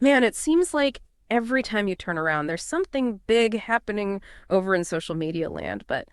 Man, it seems like every time you turn around, there's something big happening over in social media land. But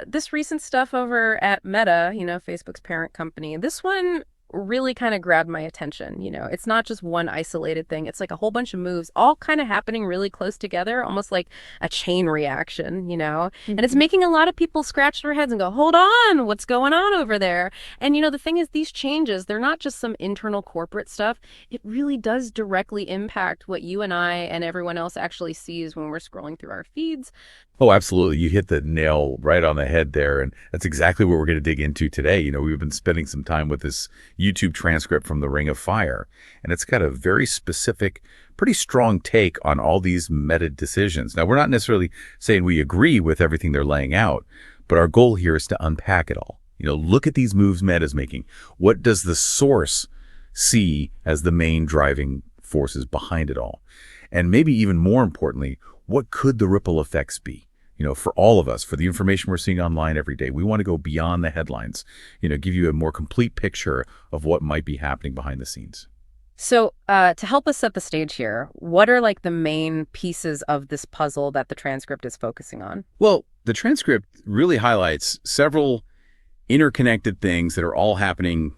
this recent stuff over at Meta, Facebook's parent company, this one really kind of grabbed my attention. It's not just one isolated thing, it's like a whole bunch of moves all kind of happening really close together, almost like a chain reaction. And it's Mhm. making a lot of people scratch their heads and go, hold on, what's going on over there? And the thing is, these changes, they're not just some internal corporate stuff. It really does directly impact what you and I and everyone else actually sees when we're scrolling through our feeds. Oh, absolutely. You hit the nail right on the head there. And that's exactly what we're going to dig into today. We've been spending some time with this YouTube transcript from the Ring of Fire, and it's got a very specific, pretty strong take on all these meta decisions. Now, we're not necessarily saying we agree with everything they're laying out, but our goal here is to unpack it all. Look at these moves Meta's making. What does the source see as the main driving forces behind it all? And maybe even more importantly, what could the ripple effects be? For all of us, for the information we're seeing online every day, we want to go beyond the headlines, give you a more complete picture of what might be happening behind the scenes. So, to help us set the stage here, what are like the main pieces of this puzzle that the transcript is focusing on? Well, the transcript really highlights several interconnected things that are all happening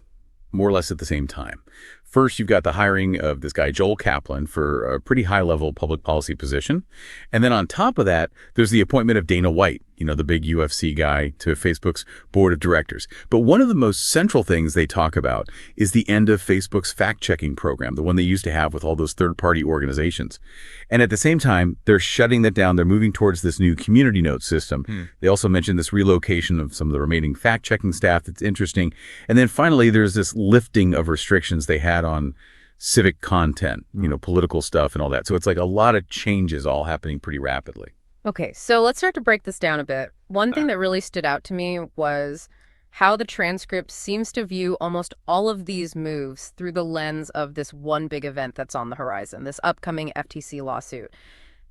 more or less at the same time. First, you've got the hiring of this guy, Joel Kaplan, for a pretty high-level public policy position. And then on top of that, there's the appointment of Dana White, the big UFC guy, to Facebook's board of directors. But one of the most central things they talk about is the end of Facebook's fact-checking program, the one they used to have with all those third-party organizations. And at the same time, they're shutting that down. They're moving towards this new community note system. They also mentioned this relocation of some of the remaining fact-checking staff. That's interesting. And then finally, there's this lifting of restrictions they had on civic content, political stuff and all that. So it's like a lot of changes all happening pretty rapidly. Okay, so let's start to break this down a bit. One thing that really stood out to me was how the transcript seems to view almost all of these moves through the lens of this one big event that's on the horizon, this upcoming FTC lawsuit.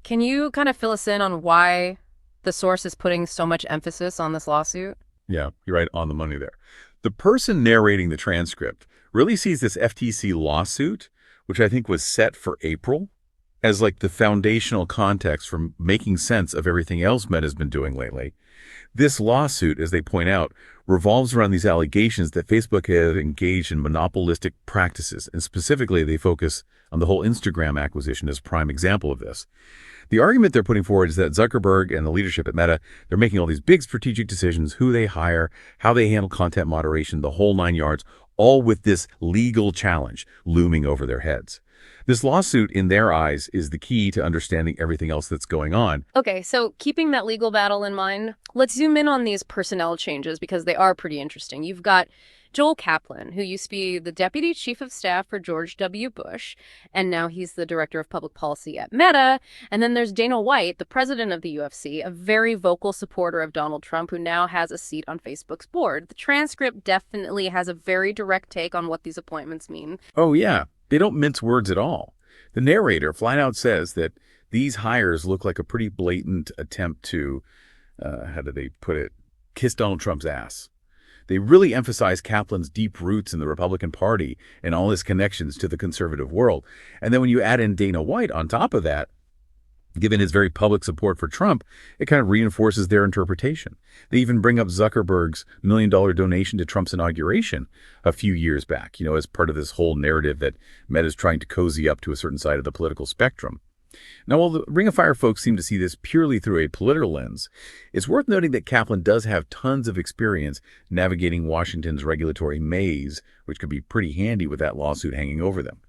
Can you kind of fill us in on why the source is putting so much emphasis on this lawsuit? Yeah, you're right on the money there. The person narrating the transcript really sees this FTC lawsuit, which I think was set for April, as like the foundational context for making sense of everything else Meta's been doing lately. This lawsuit, as they point out, revolves around these allegations that Facebook had engaged in monopolistic practices, and specifically they focus on the whole Instagram acquisition as a prime example of this. The argument they're putting forward is that Zuckerberg and the leadership at Meta, they're making all these big strategic decisions, who they hire, how they handle content moderation, the whole nine yards, all with this legal challenge looming over their heads. This lawsuit, in their eyes, is the key to understanding everything else that's going on. Okay, so keeping that legal battle in mind, let's zoom in on these personnel changes because they are pretty interesting. You've got Joel Kaplan, who used to be the deputy chief of staff for George W. Bush, and now he's the director of public policy at Meta. And then there's Dana White, the president of the UFC, a very vocal supporter of Donald Trump, who now has a seat on Facebook's board. The transcript definitely has a very direct take on what these appointments mean. Oh, yeah. They don't mince words at all. The narrator flat out says that these hires look like a pretty blatant attempt to, how do they put it, kiss Donald Trump's ass. They really emphasize Kaplan's deep roots in the Republican Party and all his connections to the conservative world. And then when you add in Dana White on top of that, given his very public support for Trump, it kind of reinforces their interpretation. They even bring up Zuckerberg's $1 million donation to Trump's inauguration a few years back, as part of this whole narrative that Meta is trying to cozy up to a certain side of the political spectrum. Now, while the Ring of Fire folks seem to see this purely through a political lens, it's worth noting that Kaplan does have tons of experience navigating Washington's regulatory maze, which could be pretty handy with that lawsuit hanging over them.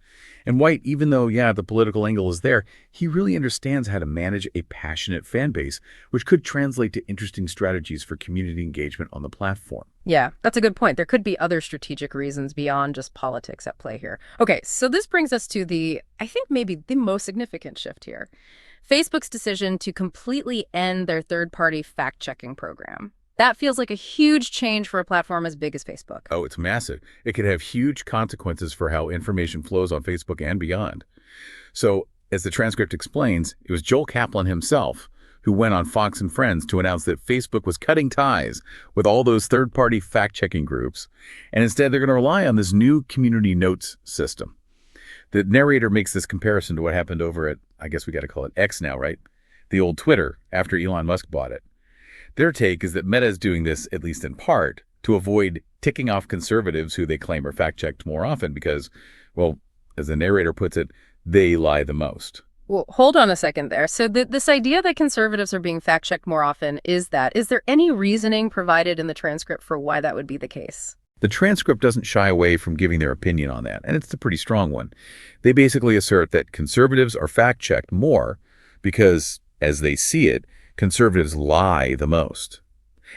And White, even though, yeah, the political angle is there, he really understands how to manage a passionate fan base, which could translate to interesting strategies for community engagement on the platform. Yeah, that's a good point. There could be other strategic reasons beyond just politics at play here. Okay, so this brings us to I think maybe the most significant shift here. Facebook's decision to completely end their third-party fact-checking program. That feels like a huge change for a platform as big as Facebook. Oh, it's massive. It could have huge consequences for how information flows on Facebook and beyond. So, as the transcript explains, it was Joel Kaplan himself who went on Fox and Friends to announce that Facebook was cutting ties with all those third-party fact-checking groups, and instead they're going to rely on this new community notes system. The narrator makes this comparison to what happened over at, I guess we got to call it X now, right? The old Twitter after Elon Musk bought it. Their take is that Meta is doing this, at least in part, to avoid ticking off conservatives who they claim are fact-checked more often because, well, as the narrator puts it, they lie the most. Well, hold on a second there. So this idea that conservatives are being fact-checked more often, is there any reasoning provided in the transcript for why that would be the case? The transcript doesn't shy away from giving their opinion on that, and it's a pretty strong one. They basically assert that conservatives are fact-checked more because, as they see it, conservatives lie the most.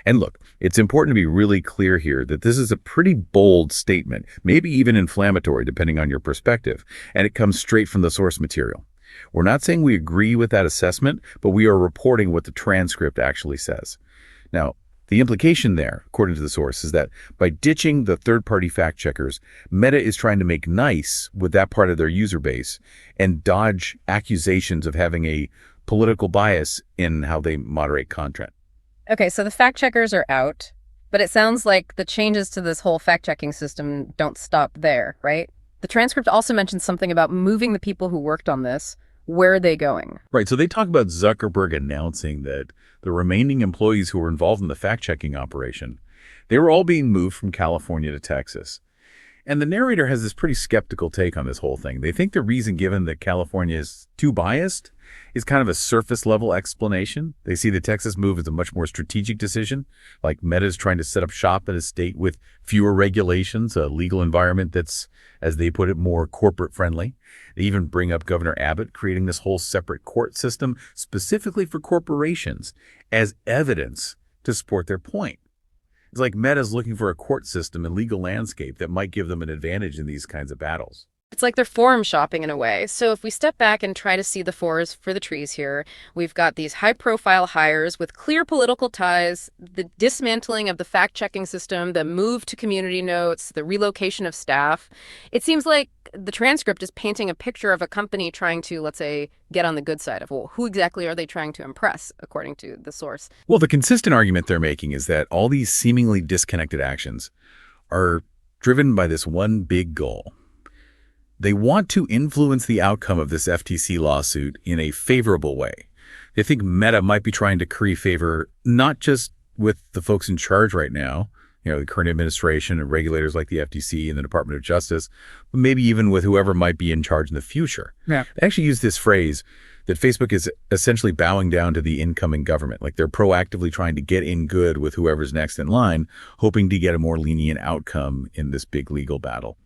And look, it's important to be really clear here that this is a pretty bold statement, maybe even inflammatory depending on your perspective, and it comes straight from the source material. We're not saying we agree with that assessment, but we are reporting what the transcript actually says. Now, the implication there, according to the source, is that by ditching the third-party fact-checkers, Meta is trying to make nice with that part of their user base and dodge accusations of having a political bias in how they moderate content. Okay, so the fact-checkers are out, but it sounds like the changes to this whole fact-checking system don't stop there, right? The transcript also mentions something about moving the people who worked on this. Where are they going? Right, so they talk about Zuckerberg announcing that the remaining employees who were involved in the fact-checking operation, they were all being moved from California to Texas. And the narrator has this pretty skeptical take on this whole thing. They think the reason given that California is too biased is kind of a surface-level explanation. They see the Texas move as a much more strategic decision, like Meta's trying to set up shop in a state with fewer regulations, a legal environment that's, as they put it, more corporate-friendly. They even bring up Governor Abbott creating this whole separate court system specifically for corporations as evidence to support their point. It's like Meta's looking for a court system and legal landscape that might give them an advantage in these kinds of battles. It's like they're forum shopping in a way. So if we step back and try to see the forest for the trees here, we've got these high-profile hires with clear political ties, the dismantling of the fact-checking system, the move to community notes, the relocation of staff. It seems like the transcript is painting a picture of a company trying to, let's say, get on the good side of, well, who exactly are they trying to impress, according to the source? Well, the consistent argument they're making is that all these seemingly disconnected actions are driven by this one big goal. They want to influence the outcome of this FTC lawsuit in a favorable way. They think Meta might be trying to curry favor not just with the folks in charge right now, the current administration and regulators like the FTC and the Department of Justice, but maybe even with whoever might be in charge in the future. Yeah. They actually use this phrase that Facebook is essentially bowing down to the incoming government, like they're proactively trying to get in good with whoever's next in line, hoping to get a more lenient outcome in this big legal battle.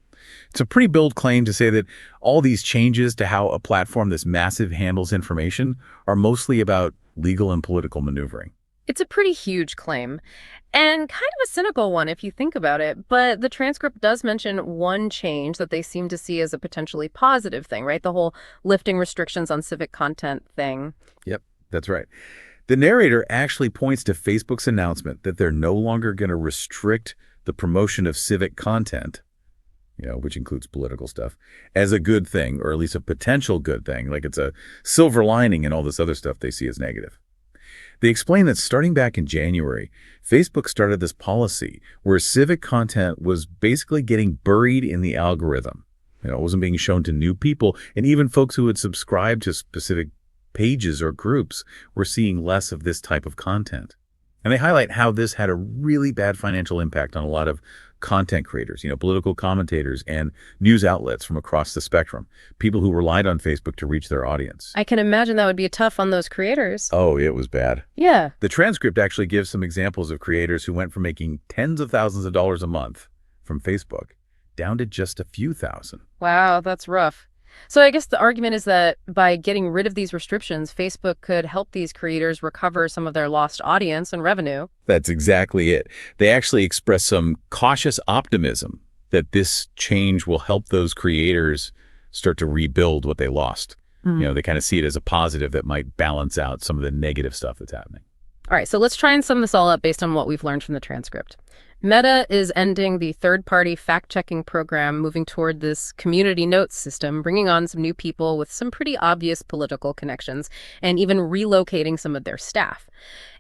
It's a pretty bold claim to say that all these changes to how a platform this massive handles information are mostly about legal and political maneuvering. It's a pretty huge claim, and kind of a cynical one if you think about it, but the transcript does mention one change that they seem to see as a potentially positive thing, right? The whole lifting restrictions on civic content thing. Yep, that's right. The narrator actually points to Facebook's announcement that they're no longer going to restrict the promotion of civic content, which includes political stuff, as a good thing, or at least a potential good thing, like it's a silver lining in all this other stuff they see as negative. They explain that starting back in January, Facebook started this policy where civic content was basically getting buried in the algorithm. It wasn't being shown to new people, and even folks who had subscribed to specific pages or groups were seeing less of this type of content. And they highlight how this had a really bad financial impact on a lot of content creators, political commentators and news outlets from across the spectrum, people who relied on Facebook to reach their audience. I can imagine that would be tough on those creators. Oh, it was bad. Yeah. The transcript actually gives some examples of creators who went from making tens of thousands of dollars a month from Facebook down to just a few thousand. Wow, that's rough. So I guess the argument is that by getting rid of these restrictions, Facebook could help these creators recover some of their lost audience and revenue. That's exactly it. They actually express some cautious optimism that this change will help those creators start to rebuild what they lost. They kind of see it as a positive that might balance out some of the negative stuff that's happening. All right, so let's try and sum this all up based on what we've learned from the transcript. Meta is ending the third-party fact-checking program, moving toward this community notes system, bringing on some new people with some pretty obvious political connections, and even relocating some of their staff.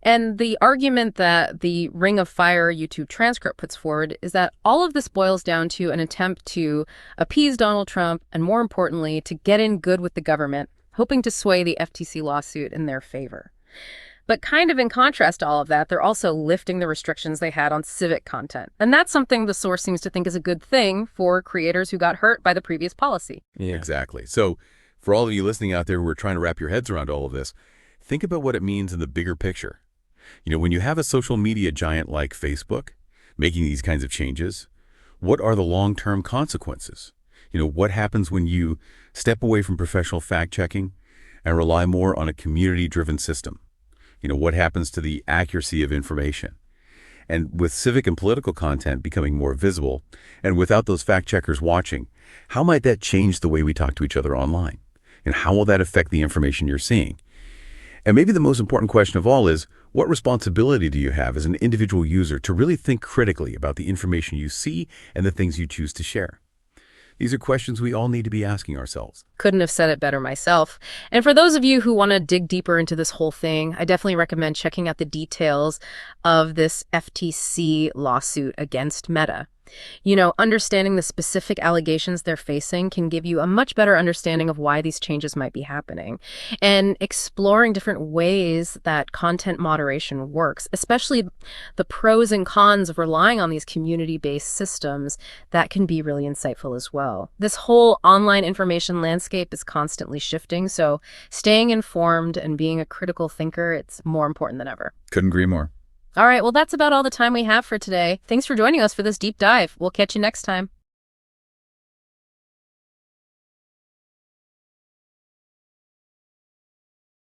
And the argument that the Ring of Fire YouTube transcript puts forward is that all of this boils down to an attempt to appease Donald Trump and, more importantly, to get in good with the government, hoping to sway the FTC lawsuit in their favor. But kind of in contrast to all of that, they're also lifting the restrictions they had on civic content. And that's something the source seems to think is a good thing for creators who got hurt by the previous policy. Yeah. Exactly. So for all of you listening out there who are trying to wrap your heads around all of this, think about what it means in the bigger picture. When you have a social media giant like Facebook making these kinds of changes, what are the long-term consequences? What happens when you step away from professional fact-checking and rely more on a community-driven system? What happens to the accuracy of information? And with civic and political content becoming more visible, and without those fact-checkers watching, how might that change the way we talk to each other online? And how will that affect the information you're seeing? And maybe the most important question of all is, what responsibility do you have as an individual user to really think critically about the information you see and the things you choose to share? These are questions we all need to be asking ourselves. Couldn't have said it better myself. And for those of you who want to dig deeper into this whole thing, I definitely recommend checking out the details of this FTC lawsuit against Meta. Understanding the specific allegations they're facing can give you a much better understanding of why these changes might be happening. And exploring different ways that content moderation works, especially the pros and cons of relying on these community-based systems, that can be really insightful as well. This whole online information landscape is constantly shifting, so staying informed and being a critical thinker, it's more important than ever. Couldn't agree more. All right, well, that's about all the time we have for today. Thanks for joining us for this deep dive. We'll catch you next time.